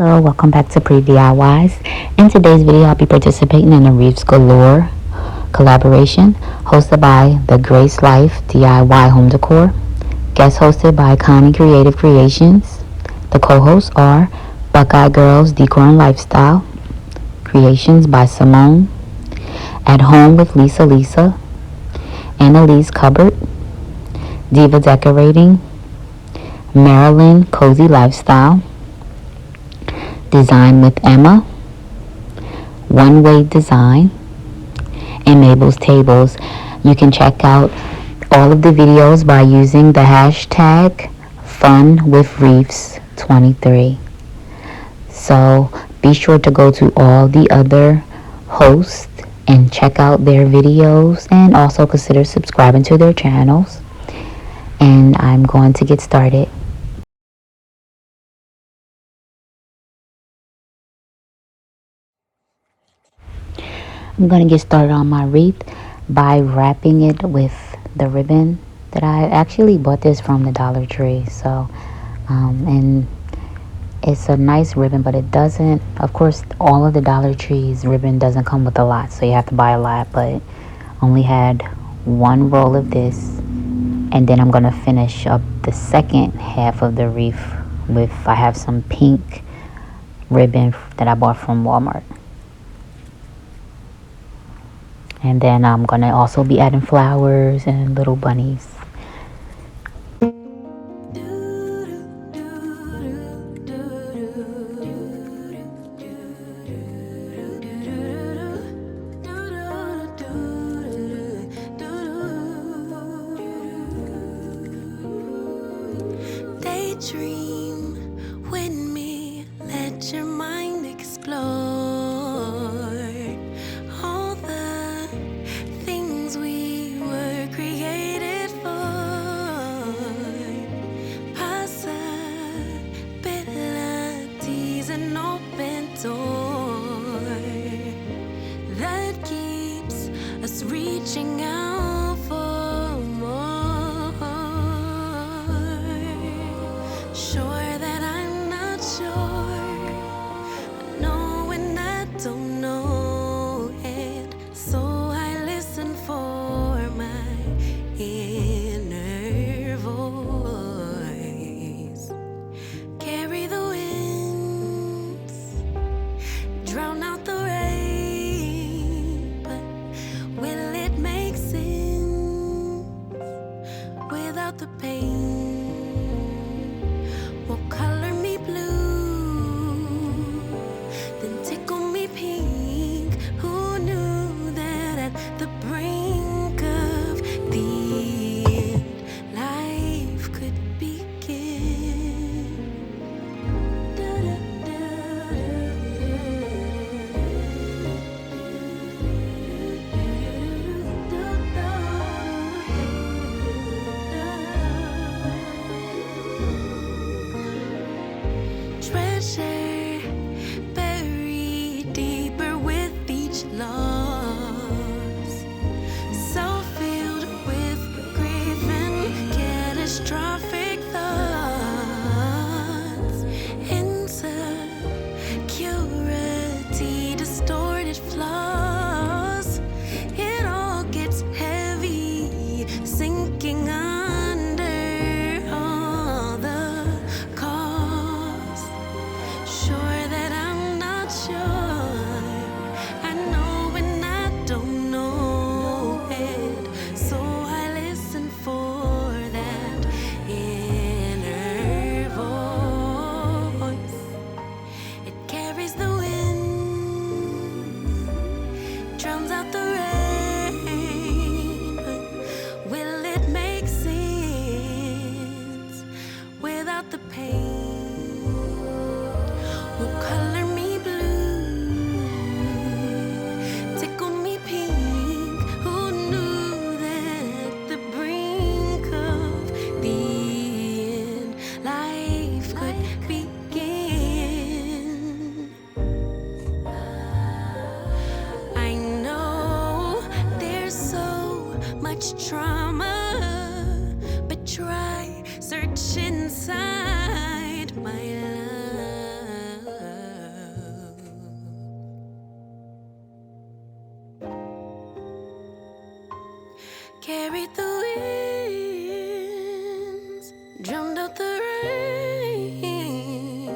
Hello, welcome back to Pre DIYs. In today's video, I'll be participating in a Wreaths Galore collaboration hosted by the Grace Life DIY Home Decor, guest hosted by Connie Creative Creations. The co-hosts are Buckeye Girls Decor and Lifestyle, Creations by Simone, At Home with Lisa, Annalise Cupboard, Diva Decorating, Maryland Cozy Lifestyle, Design with Emma, One Way Design, and Mabel's Tables. You can check out all of the videos by using the hashtag FunWithWreaths23. So be sure to go to all the other hosts and check out their videos, and also consider subscribing to their channels. And I'm going to get started. I'm going to get started on my wreath by wrapping it with the ribbon that I actually bought this from the Dollar Tree. So, and it's a nice ribbon, but it doesn't, of course, all of the Dollar Tree's ribbon doesn't come with a lot, so you have to buy a lot, but only had one roll of this. And then I'm going to finish up the second half of the wreath with, I have some pink ribbon that I bought from Walmart. And then I'm going to also be adding flowers and little bunnies. Daydream with me, let your mind explore all the things we were created for. Possibilities, an open door that keeps us reaching out for more. Sure that I'm not sure, I know when I don't know it, so I listen for my inner voice. Carry the winds, drown out the rain, but will it make sense without the pain? Will color me blue, then tickle me pink. Who knew that at the brink of the end, life could begin? Treasure buried deeper with each loss, so filled with grief and catastrophic thoughts, insecurity, distorted flaws. It all gets heavy, sinking under all the cost. Sure that I'm not sure, I know when I don't know it, so I listen for that inner voice. It carries the wind, drowns out the rain, but will it make sense without the pain? Will color me blue, tickle me pink. Who knew that at the brink of the end, life could begin? I know there's so much trauma, but try search inside. drowned out the rain.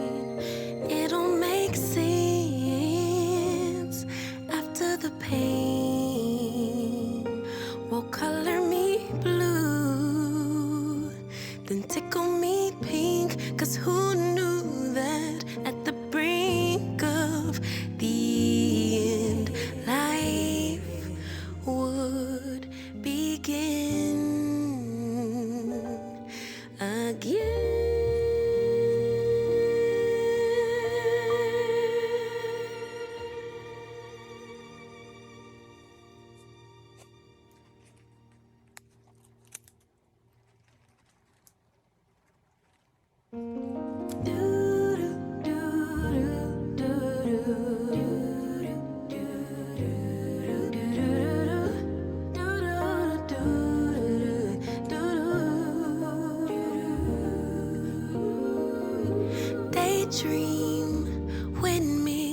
It'll make sense after the pain. Will color me blue, then tickle me pink. 'Cause who knew that at the brink of the end, life would begin again. Daydream with me,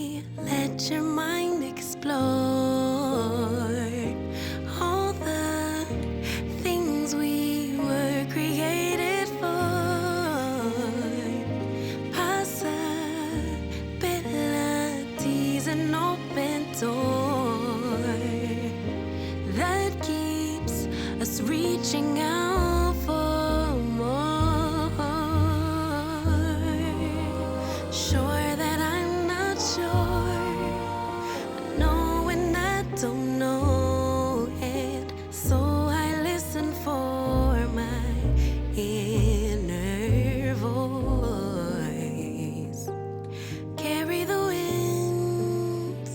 let your mind explore all the things we were created for. Possibilities, an open door that keeps us reaching out for more. Sure that I'm not sure, knowing I don't know, and so I listen for my inner voice. Carry the winds,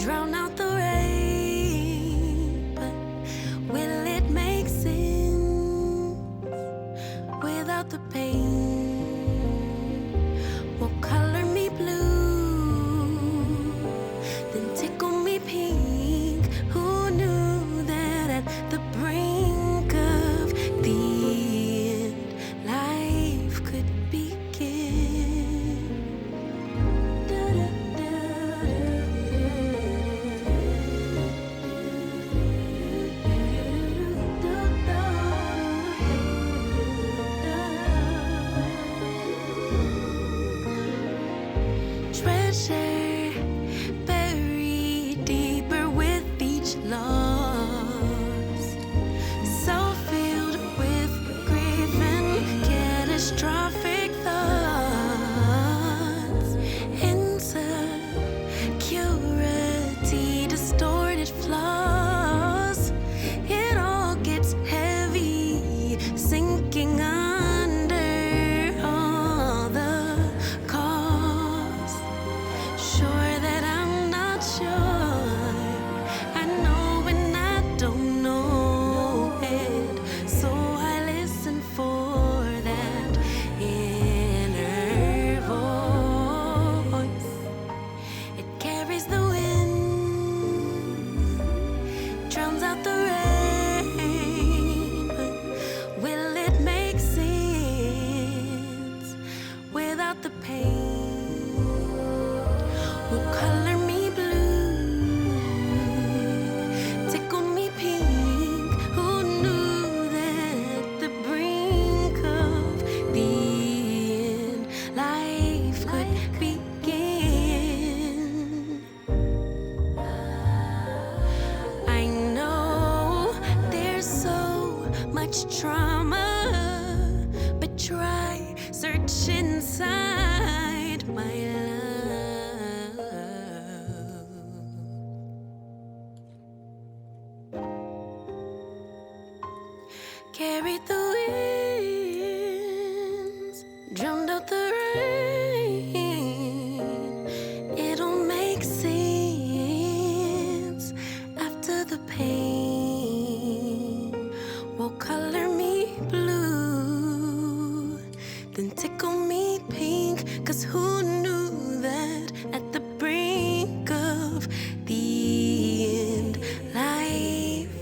drown out the rain, but will it make sense without the pain? Will color me blue, then tickle me pink. Who knew that at the brink of the end, life could begin? Treasure buried deeper with each loss, so filled with grief and catastrophic thoughts. Insecurity, distorted flaws, it all gets heavy, sinking under all the cost. Sure that I'm not sure, I know when I don't know it, so I listen for that inner voice. It carries the wind, drowns out the rain, but will it make sense without the pain? Will color me blue, tickle me pink. Who knew that at the brink of the end, life could begin? I know there's so much trauma, but try search inside my love. Carried the winds, drowned out the rain. It'll make sense after the pain. Will color me blue, then tickle me pink. 'Cause who knew that at the brink of the end, life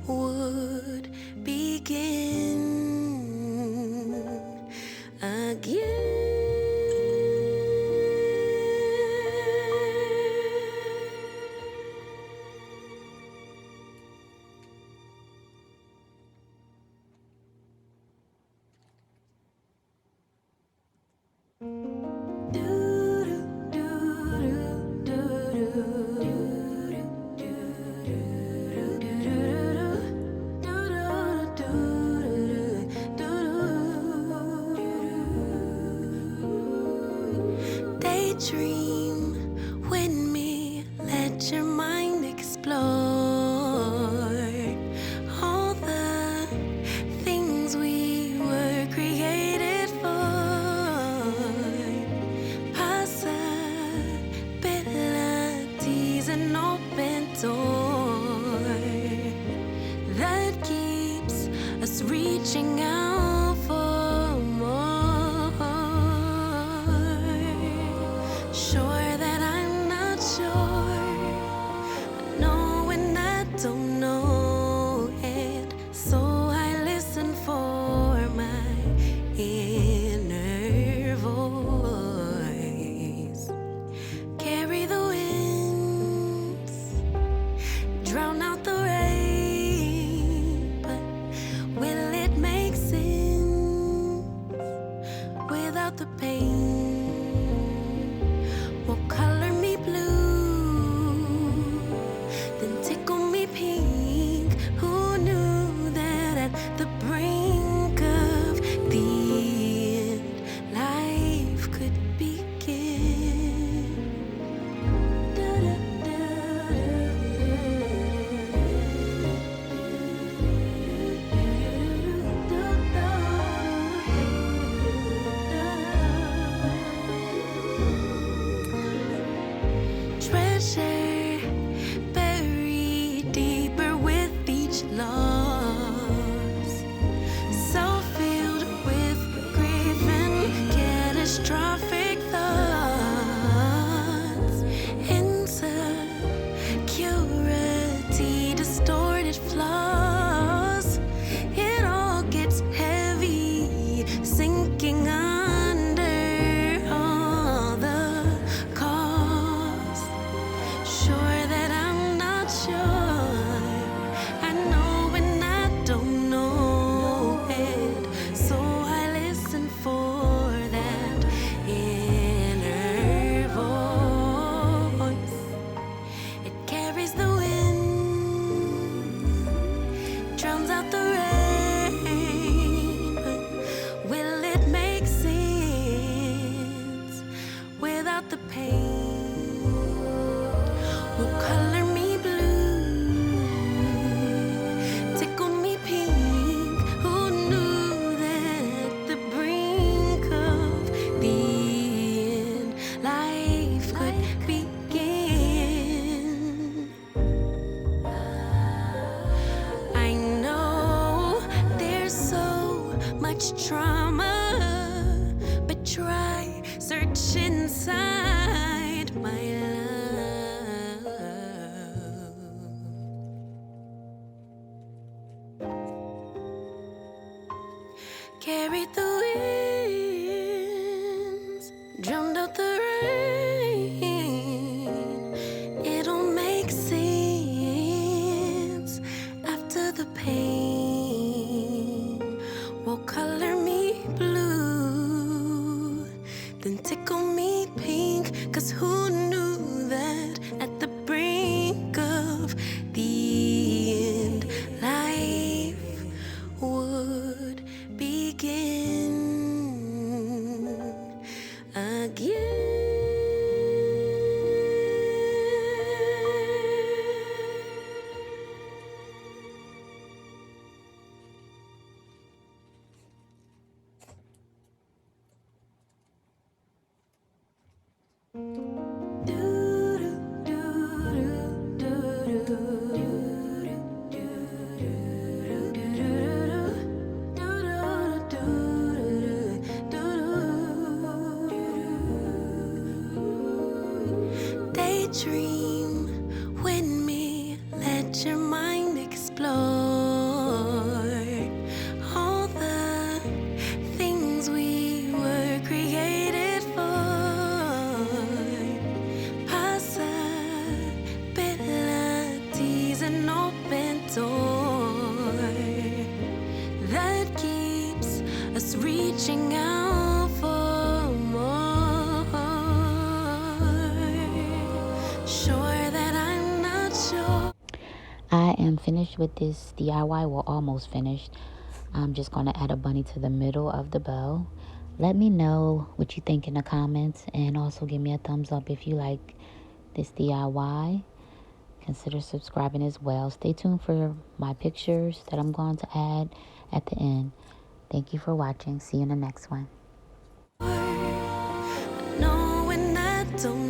would begin again. Daydream with me, let your mind explore all the things we were created for. Possibilities, an open door that keeps us reaching out for more. Sure that I'm not sure, I know and I don't know, and so I listen for my inner voice. Carry the winds, drown out the rain, but will it make sense without the pain? Will color me blue, then tickle me pink. Who knew that at the brink of the end, life could begin? Treasure buried deeper with each loss, so filled with grief and catastrophic thoughts, insecurity, distorted flaws. It all gets heavy, sinking under all the cost. Sure that I'm not sure, I know and I don't know it, so I listen for that inner voice. It carries the wind, drowns out the rain, but will it make sense without the pain? Will color me blue, tickle me pink. Who knew that at the brink of the end, life could begin? I know there's so much trauma, but try search inside my love. Carried the winds, drowned out the rain. It'll make sense after the pain. Will color me blue, then tickle me pink. 'Cause who knew that at the brink of the end, life would begin again. Daydream with me, let your mind explore all the things we were created for. Possibilities, an open door that keeps us reaching out for more. Sure that I'm not sure. I am finished with this DIY. Well, almost finished. I'm just going to add a bunny to the middle of the bow Let me know what you think in the comments, and also give me a thumbs up if you like this DIY. Consider subscribing as well. Stay tuned for my pictures that I'm going to add at the end. Thank you for watching. See you in the next one. Knowing I don't